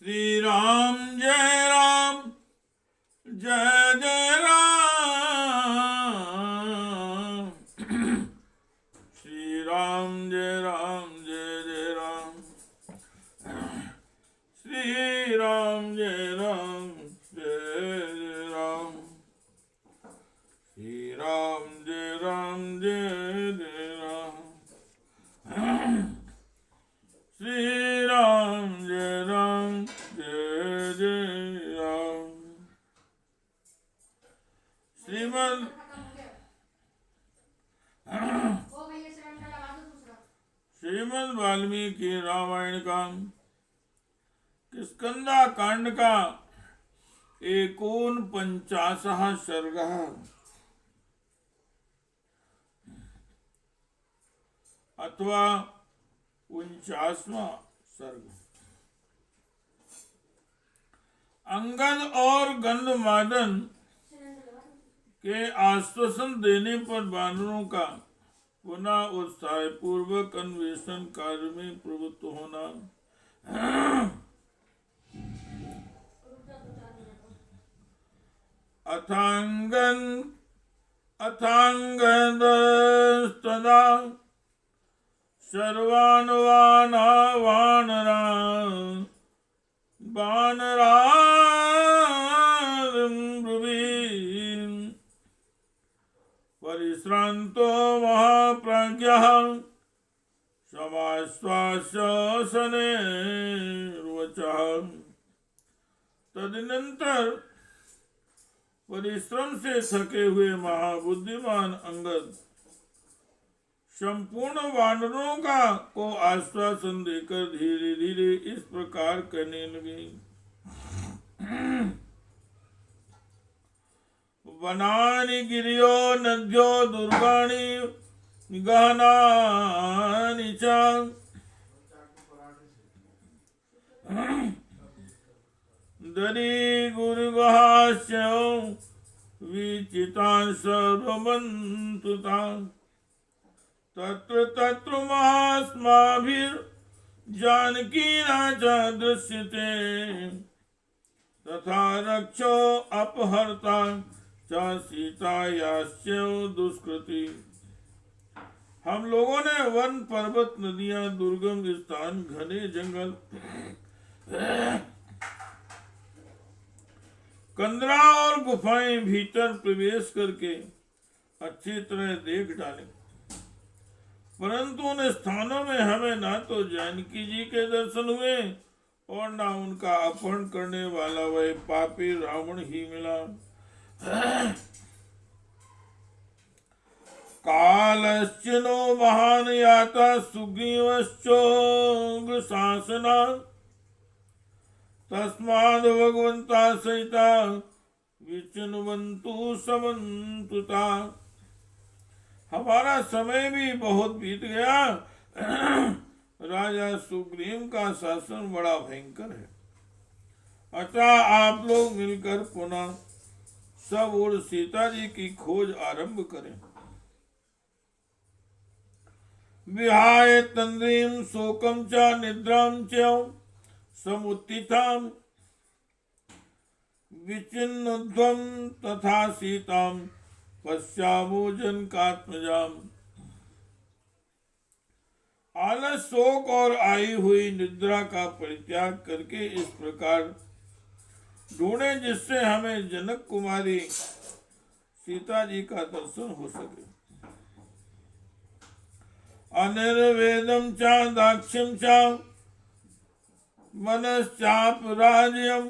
श्री राम जय जय राम। श्री राम जय जय राम। श्री राम जय जय राम। श्री राम जय जय राम। श्री राम जय जय राम। श्रीमद् वाल्मीकि रामायण का किष्किंधा कांड का 49वां सर्ग अथवा 49वां सर्ग। अंगद और गंधमादन के आश्वासन देने पर वानरों का पुनः उत्साह पूर्वक अन्वेषण कार्य में प्रवृत्त होना अथांगदस्तदा सर्वान् वानरान् परिश्रांतो महाप्राज्ञः समाश्वासनेर्वचः। तदनंतर परिश्रम से थके हुए महाबुद्धिमान अंगद संपूर्ण वानरों को आश्वासन देकर धीरे धीरे इस प्रकार कहने लगे। वनानि गिरियो नद्यो दुर्गाणि गहनानि च दरी गुरुगुहास्य विचितान् सर्वमन्तुतान् तत्र तत्र महास्माभिर्जानकीना च दृश्यते तथा रक्षो अपहर्ता च सीतायाश्च दुष्कृति। हम लोगों ने वन पर्वत नदियां दुर्गम स्थान घने जंगल कंदरा और गुफाएं भीतर प्रवेश करके अच्छी तरह देख डाले, परंतु उन स्थानों में हमें ना तो जानकी जी के दर्शन हुए और ना उनका अपहरण करने वाला वह पापी रावण ही मिला। कालश्चिनो महान याता सुग्रीवश्चोग्रशासना तस्माद् भगवन्ता सहिता विचिन्वन्तु समन्तुता। हमारा समय भी बहुत बीत गया। राजा सुग्रीव का शासन बड़ा भयंकर है, अतः आप लोग मिलकर पुनः सब और सीता जी की खोज आरंभ करें। विहाय तंद्रीं शोकं च निद्रां च समुत्थितां विचिन्नुध्वं तथा सीतां पश्यामो जनकात्मजाम्। आलस, शोक और आई हुई निद्रा का परित्याग करके इस प्रकार ढूंढे जिससे हमें जनक कुमारी सीता जी का दर्शन हो सके। अनिर्वेदं च दाक्ष्यं च मनश्चापराज्यं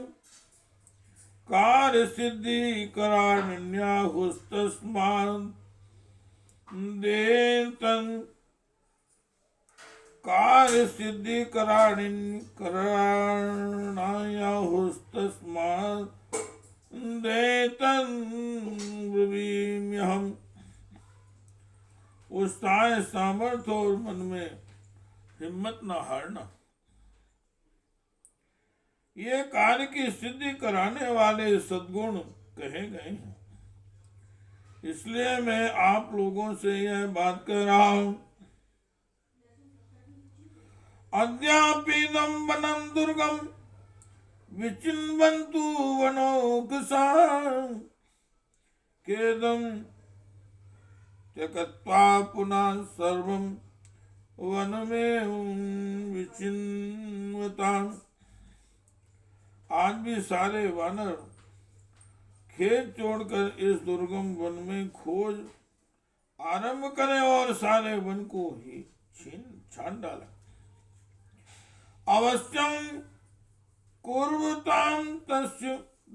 कार्य सिद्धि कराण्यहुस्तस्मादेतं कार्य सिद्धि कराण्याहुस्तस्मादेतं ब्रवीम्यहम्। उत्साह, सामर्थ्य और मन में हिम्मत न हारना, ये कार्य की सिद्धि कराने वाले सद्गुण कहे गए हैं। इसलिए मैं आप लोगों से यह बात कह रहा हूं। अद्यापीदं वनं दुर्गम विचिन्वन्तु वनौकसा केदं त्यक्त्वा पुनः सर्वं वनमेव विचिन्वताम्। आज भी सारे वानर खेत छोड़कर इस दुर्गम वन में खोज आरंभ करें और सारे वन को ही छान डालें। अवश्यं कुर्वतां तस्य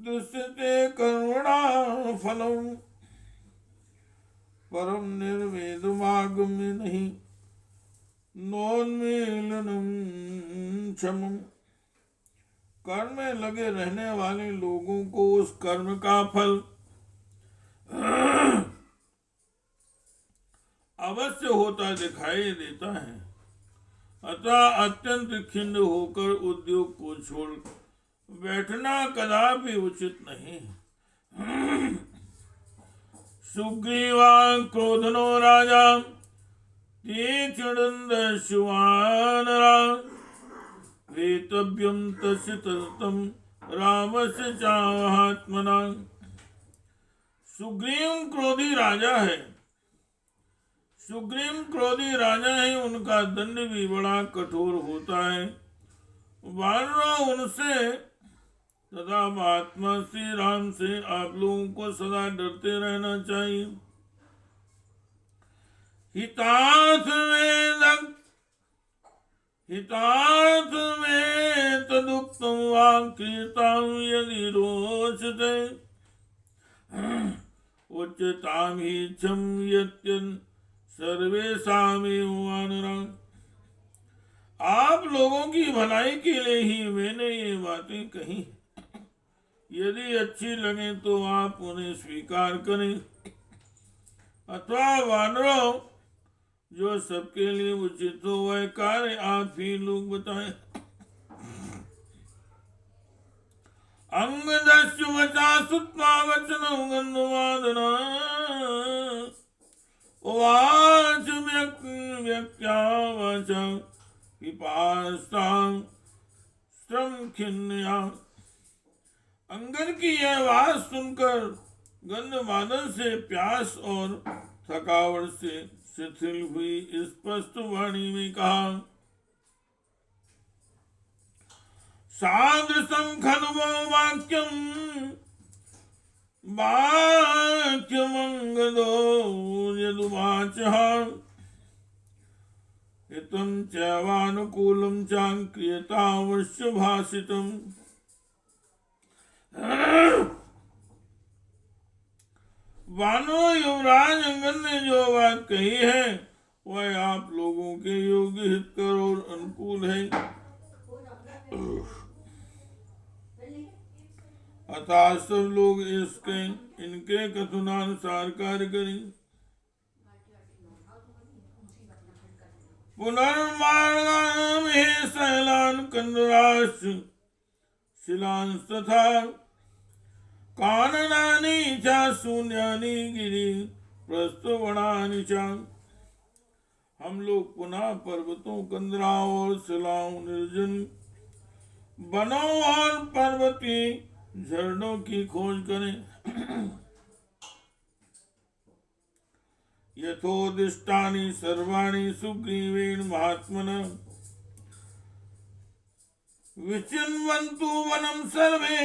दृश्यते करुणा फलम् परम निर्वेदमागम्य नहीं नोन्मीलनम क्षमम्। कर्म में लगे रहने वाले लोगों को उस कर्म का फल अवश्य होता दिखाई देता है। अतः अत्यंत खिन्न होकर उद्योग को छोड़ बैठना कदापि उचित नहीं। सुग्रीवा क्रोधनो राजा तीक्ष्णदंडश्वानरा वेतव्यं तस्य ततं रामस्य चाहात्मना। सुग्रीव क्रोधी राजा है। सुग्रीव क्रोधी राजा है, उनका दंड भी बड़ा कठोर होता है। वानरों उनसे तथा महात्मा श्री राम से आप लोगों को सदा डरते रहना चाहिए। हितार्थ में तदुक्तम वाक्यताम यदि रोचते उच्चताम ही क्षम्यत्यन् सर्वेषामेव वानराः। आप लोगों की भलाई के लिए ही मैंने ये बातें कही। यदि अच्छी लगे तो आप उन्हें स्वीकार करें, अथवा वानरों जो सबके लिए उचित हो वह कार्य आप ही लोग बताएं। अंगदस्य वचा सुत्वा वचनं गन्धमादना उवाच व्यक्त्या वचा पिपासां श्रम खिन्नया। अंगद की यह बात सुनकर गंधमादन से प्यास और थकावट से शिथिल हुई स्पष्ट वाणी में कहा, सादृशं खलु वो वाक्यमंगदो यदुवाचः हितं चैवानुकूलं चाक्रियतावश्य भाषितम्। वानरों, युवराज अंगद ने जो बात कही है वह आप लोगों के योग्य, हितकर और अनुकूल है। अतः सब लोग इनके कथनानुसार कार्य करें। पुनर्मार्गाम हे शैलान कंदराश्च शिलांश तथा काननानि च शून्यानि गिरि प्रस्थवनानि च। हम लोग पुनः पर्वतों, कंदराओं और शिलाओं, निर्जन वनों और पर्वतीय झरनों की खोज करें। यथोदिष्टानि सर्वाणि सुग्रीवेण महात्मना विचिन्वन्तु वनं सर्वे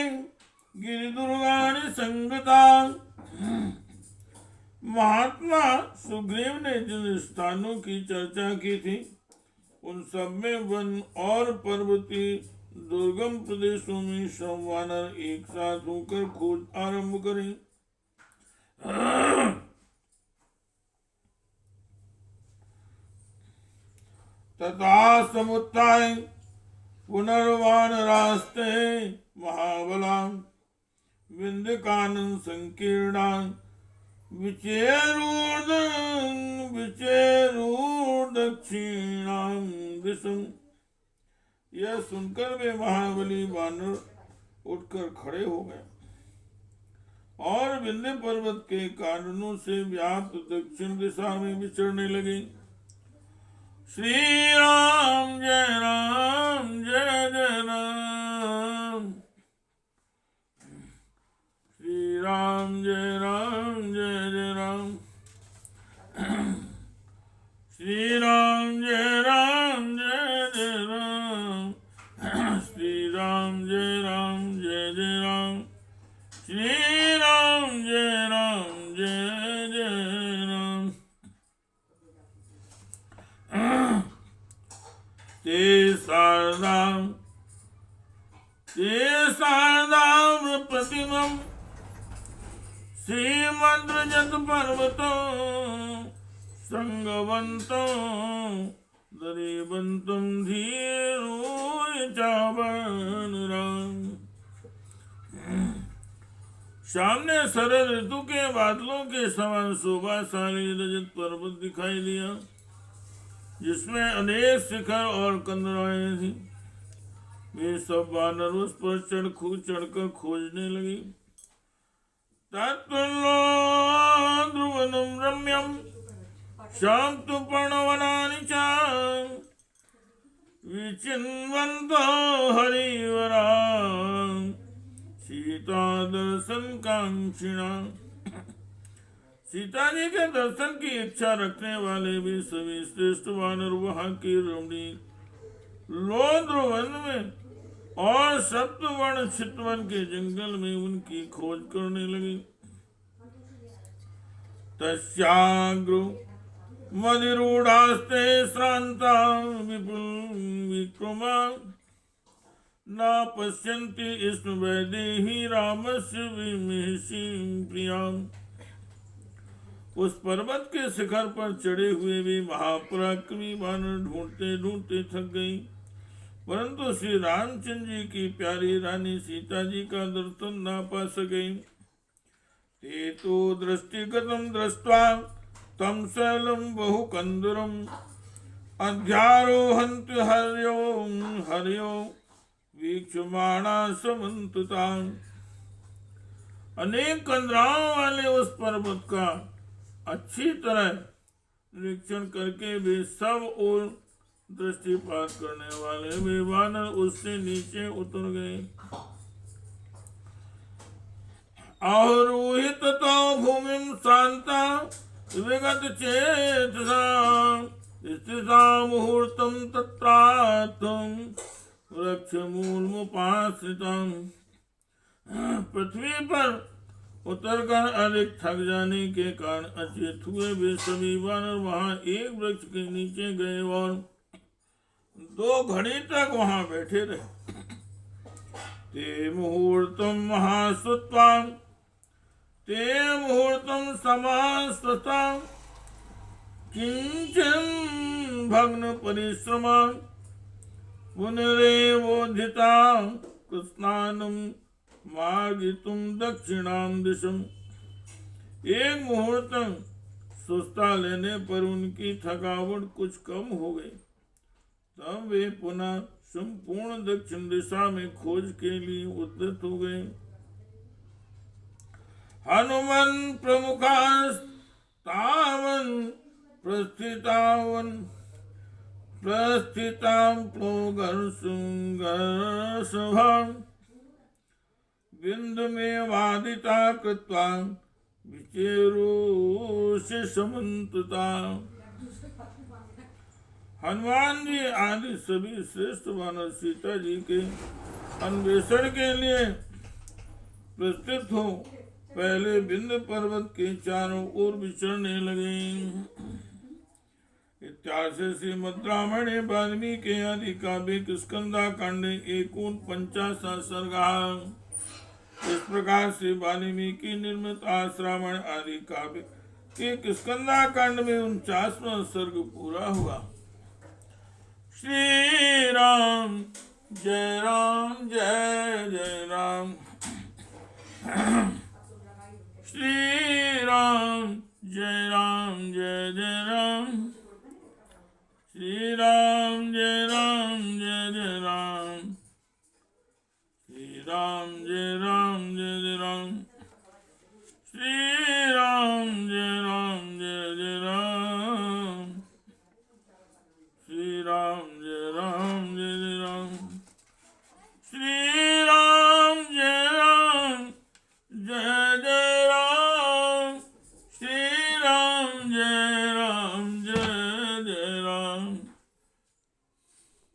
गिरिदुर्गाणि संगता। महात्मा सुग्रीव ने जिन स्थानों की चर्चा की थी उन सब में वन और पर्वतीय दुर्गम प्रदेशों में सब वानर एक साथ होकर खोज आरंभ करें। तथा समुत्थाय पुनर्वानरास्ते महाबला विंध्यकानन संकीर्णा विचेरूर्दक्षिणां दिशं। यह सुनकर वे महाबली वानर उठकर खड़े हो गए और विंध्य पर्वत के काननों से व्याप्त दक्षिण दिशा में विचरने लगे। श्री राम जय जय राम। ते शारदां प्रतिमं श्रीमद्रजत पर्वतं संगवन्तं दरीबन्तं धीरोचावनराम। सामने शरद ऋतु के बादलों के समान शोभाशाली रजत पर्वत दिखाई दिया, जिसमें अनेक शिखर और कंदराएं थी। वे सब वानर उस पर चढ़कर खोजने लगी। तत्तुल्लो ध्रुवनं रम्यं शान्तु पर्णवनानि च विचिन्वन्तो हरिवरा सीता दर्शन कांक्षिणा। सीता जी के दर्शन की इच्छा रखने वाले भी सभी श्रेष्ठ वानर वहां की रमणीक लोद्रवन में और सप्तवर्ण चितवन के जंगल में उनकी खोज करने लगी। तस्याग्रो मदिरूढ़ास्ते श्रांता विपुल विक्रमा न पश्यन्ति स्म वैदेही रामस्य विमहिषीं प्रियाम्। उस पर्वत के शिखर पर चढ़े हुए भी महापराक्रमी वानर ढूंढते ढूंढते थक गई, परंतु श्री रामचंद्र जी की प्यारी रानी सीता जी का दर्शन न पा सके। ते तो दृष्टिगतं दृष्ट्वा तं शैलं बहुकंदरम् अध्यारोहन्ति हर्यो वीक्षमाणा समन्तताम्। अनेक कंदराओं वाले उस पर्वत का अच्छी तरह निरीक्षण करके वे सब और दृष्टिपात करने वाले वे वानर उससे नीचे उतर गए। आरोहित तो भूमिं शांता विगत चेतसा स्थिता मुहूर्तं तत्रात्म वृक्ष मूलमुपाश्रितम्। पृथ्वी पर उतरकर अधिक थक जाने के कारण अचेत हुए वे सभी वानर वहां एक वृक्ष के नीचे गए और 2 घड़ी तक वहां बैठे रहे। ते मुहूर्तम समास्तता किंचन भग्न परिश्रमा पुनरेवोधिता कृष्णानम मार्गितुम दक्षिणाम दिशम। एक मुहूर्त सुस्ता लेने पर उनकी थकावट कुछ कम हो गई। तब वे पुनः संपूर्ण दक्षिण दिशा में खोज के लिए उद्यत हो गए। हनुमान प्रमुखास्तावन प्रस्थितां प्लोगर्षुं बिंदु में वादिता कृत्वा विचेरुषि समन्तता। हनुमान जी आदि सभी श्रेष्ठ वानर सीता जी के अन्वेषण के लिए प्रस्तुत हो पहले बिंद पर्वत के चारों ओर विचरने लगे। इत्यादि श्रीमद् रामायणे वाल्मीकि आदि काव्ये किष्किंधाकाण्डे 49 सर्गा। इस प्रकार से वाल्मीकि निर्मित आश्रावण आदि काव्य के किष्किंधाकांड में 49वां सर्ग पूरा हुआ। श्री राम जय जय राम। श्री राम जय जय राम। श्री राम जय जय राम। श्री राम जय जय राम। श्री राम जय